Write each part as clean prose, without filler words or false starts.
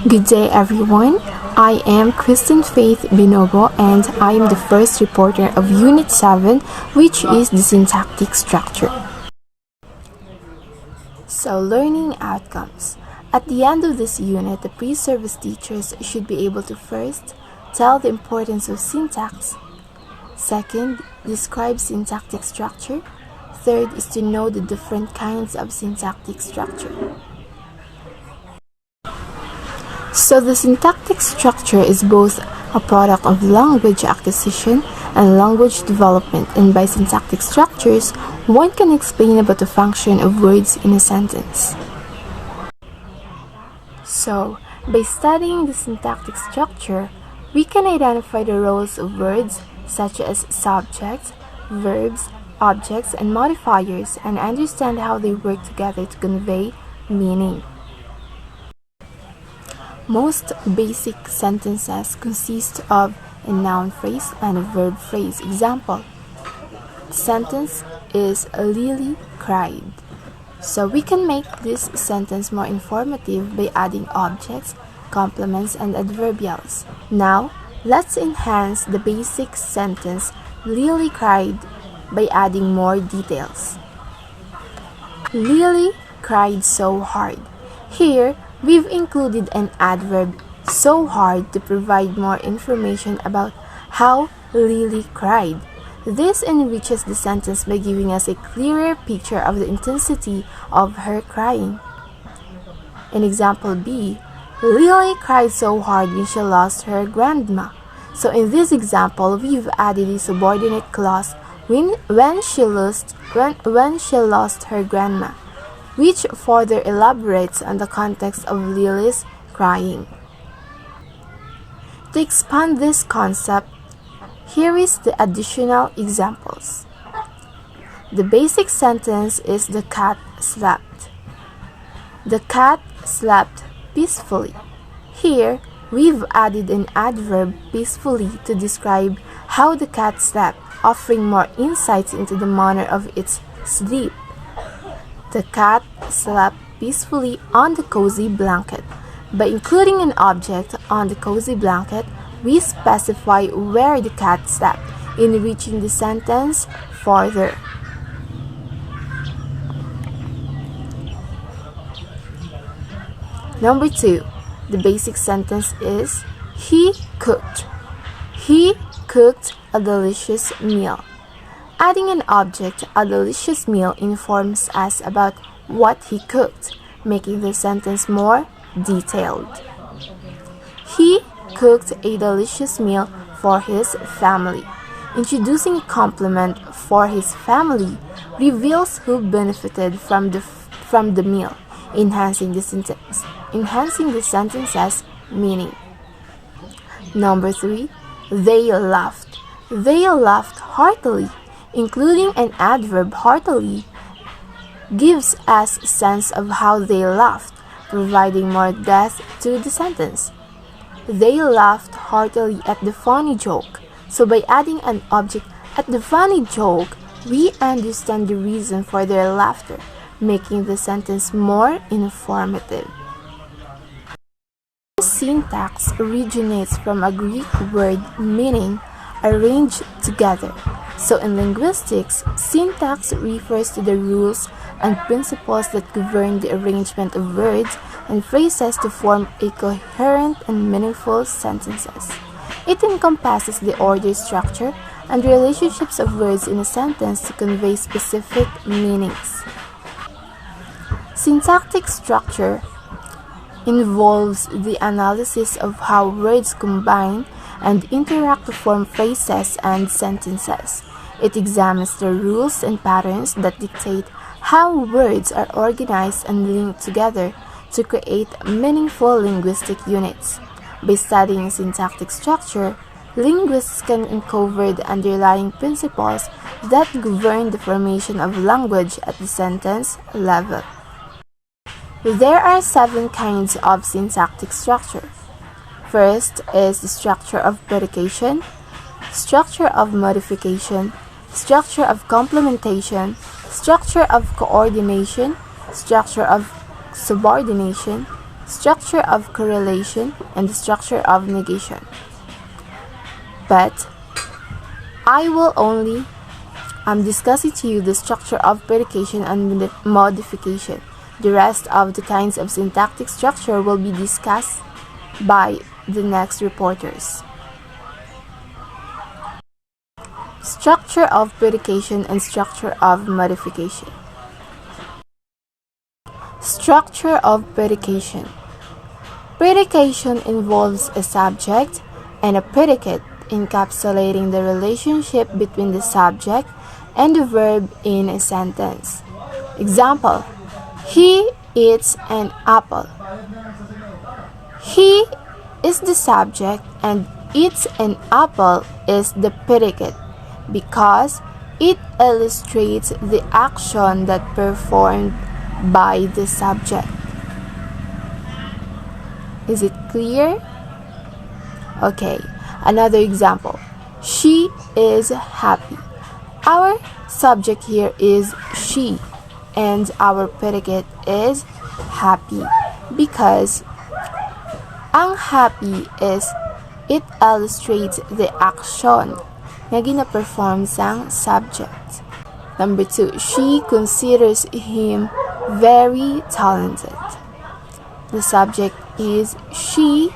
Good day, everyone. I am Kristen Faith Binobo, and I am the first reporter of Unit 7, which is the syntactic structure. So, learning outcomes. At the end of this unit, the pre-service teachers should be able to first tell the importance of syntax. Second, describe syntactic structure. Third is to know the different kinds of syntactic structure. So the syntactic structure is both a product of language acquisition and language development, and by syntactic structures, one can explain about the function of words in a sentence. So, by studying the syntactic structure, we can identify the roles of words such as subjects, verbs, objects, and modifiers, and understand how they work together to convey meaning. Most basic sentences consist of a noun phrase and a verb phrase. Example: the sentence is Lily cried. So we can make this sentence more informative by adding objects, complements, and adverbials. Now, let's enhance the basic sentence Lily cried by adding more details. Lily cried so hard. Here, we've included an adverb so hard to provide more information about how Lily cried. This enriches the sentence by giving us a clearer picture of the intensity of her crying. In example B, Lily cried so hard when she lost her grandma. So in this example, we've added a subordinate clause when she lost her grandma, which further elaborates on the context of Lily's crying. To expand this concept, here is the additional examples. The basic sentence is the cat slept. The cat slept peacefully. Here, we've added an adverb peacefully to describe how the cat slept, offering more insights into the manner of its sleep. The cat slept peacefully on the cozy blanket. By including an object on the cozy blanket, we specify where the cat slept, enriching the sentence further. Number 2, the basic sentence is he cooked. He cooked a delicious meal. Adding an object, a delicious meal, informs us about what he cooked, making the sentence more detailed. He cooked a delicious meal for his family. Introducing a complement for his family reveals who benefited from the meal, enhancing the sentence's meaning. Number 3, they laughed. They laughed heartily. Including an adverb heartily gives us a sense of how they laughed, providing more depth to the sentence. They laughed heartily at the funny joke. So by adding an object at the funny joke, we understand the reason for their laughter, making the sentence more informative. Syntax originates from a Greek word meaning arranged together. So in linguistics, syntax refers to the rules and principles that govern the arrangement of words and phrases to form a coherent and meaningful sentences. It encompasses the order, structure, and relationships of words in a sentence to convey specific meanings. Syntactic structure involves the analysis of how words combine and interact to form phrases and sentences. It examines the rules and patterns that dictate how words are organized and linked together to create meaningful linguistic units. By studying syntactic structure, linguists can uncover the underlying principles that govern the formation of language at the sentence level. There are 7 kinds of syntactic structure. First is the structure of predication, structure of modification, structure of complementation, structure of coordination, structure of subordination, structure of correlation, and the structure of negation. But I will only discussing to you the structure of predication and modification. The rest of the kinds of syntactic structure will be discussed by the next reporters. Structure of predication and structure of modification. Structure of predication. Predication involves a subject and a predicate encapsulating the relationship between the subject and the verb in a sentence. Example: he eats an apple. He is the subject and eats an apple is the predicate because it illustrates the action that performed by the subject. Is it clear? Okay, another example. She is happy. Our subject here is she, and our predicate is happy because ang happy is it illustrates the action na gina-perform sang subject. Number 2, she considers him very talented. The subject is she,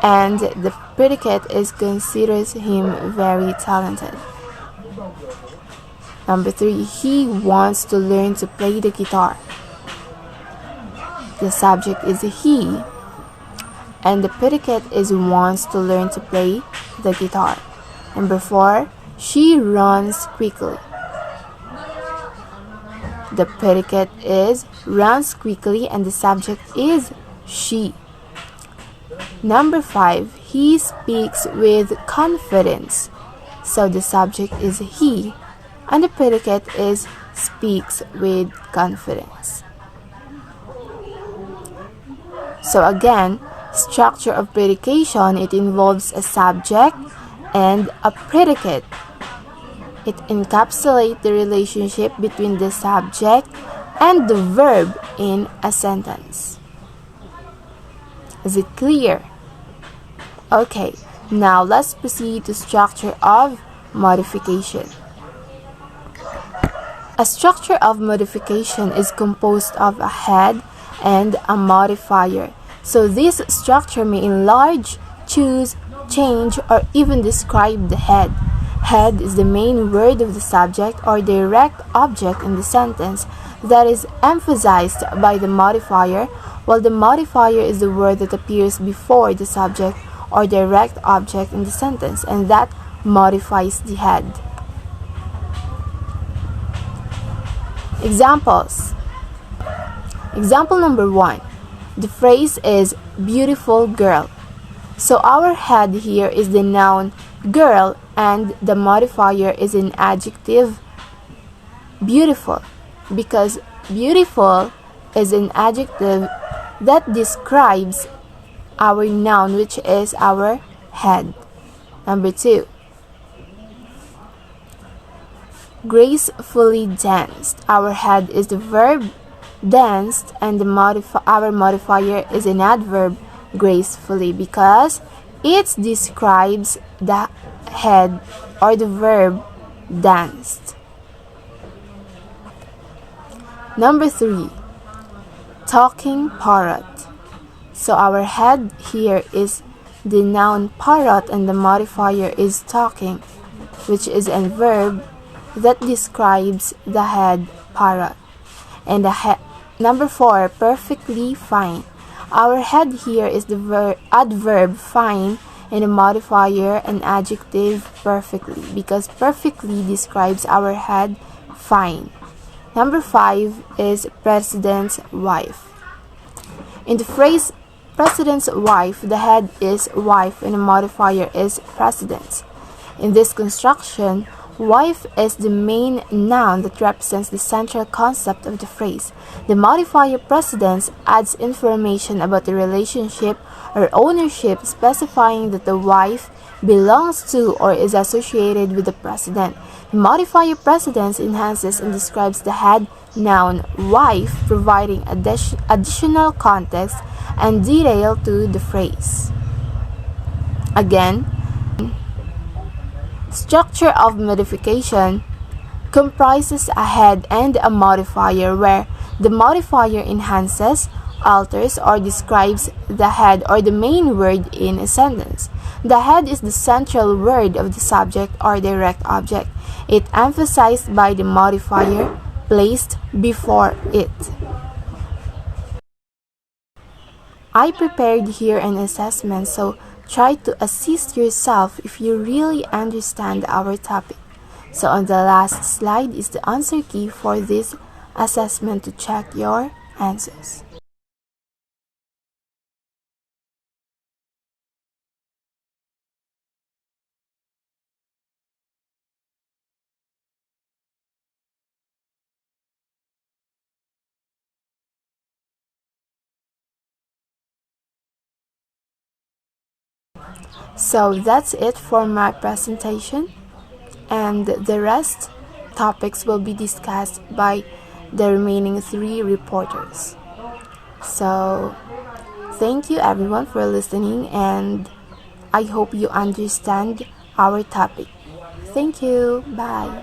and the predicate is considers him very talented. Number 3, he wants to learn to play the guitar. The subject is he, and the predicate is wants to learn to play the guitar. Number 4, she runs quickly. The predicate is runs quickly and the subject is she. Number 5, he speaks with confidence. So the subject is he and the predicate is speaks with confidence. So again, structure of predication, it involves a subject and a predicate. It encapsulates the relationship between the subject and the verb in a sentence. Is it clear? Okay, now let's proceed to structure of modification. A structure of modification is composed of a head and a modifier. So this structure may enlarge, choose, change, or even describe the head. Head is the main word of the subject or direct object in the sentence that is emphasized by the modifier, while the modifier is the word that appears before the subject or direct object in the sentence, and that modifies the head. Examples. Example number 1. The phrase is beautiful girl. So our head here is the noun girl and the modifier is an adjective beautiful, because beautiful is an adjective that describes our noun, which is our head. Number 2. Gracefully danced. Our head is the verb danced and our modifier is an adverb gracefully because it describes the head or the verb danced. Number 3. Talking parrot. So our head here is the noun parrot and the modifier is talking, which is a verb that describes the head parrot. And the number 4, perfectly fine. Our head here is the adverb fine and the modifier an adjective perfectly, because perfectly describes our head fine. Number 5 is president's wife. In the phrase president's wife, the head is wife and the modifier is president. In this construction, Wife is the main noun that represents the central concept of the phrase. The modifier precedence adds information about the relationship or ownership, specifying that the wife belongs to or is associated with the precedent. The modifier precedence enhances and describes the head noun wife, providing additional context and detail to the phrase. Again, structure of modification comprises a head and a modifier where the modifier enhances, alters, or describes the head or the main word in a sentence. The head is the central word of the subject or direct object. It emphasized by the modifier placed before it. I prepared here an assessment, so try to assist yourself if you really understand our topic. So on the last slide is the answer key for this assessment to check your answers. So that's it for my presentation, and the rest topics will be discussed by the remaining 3 reporters. So thank you everyone for listening, and I hope you understand our topic. Thank you. Bye.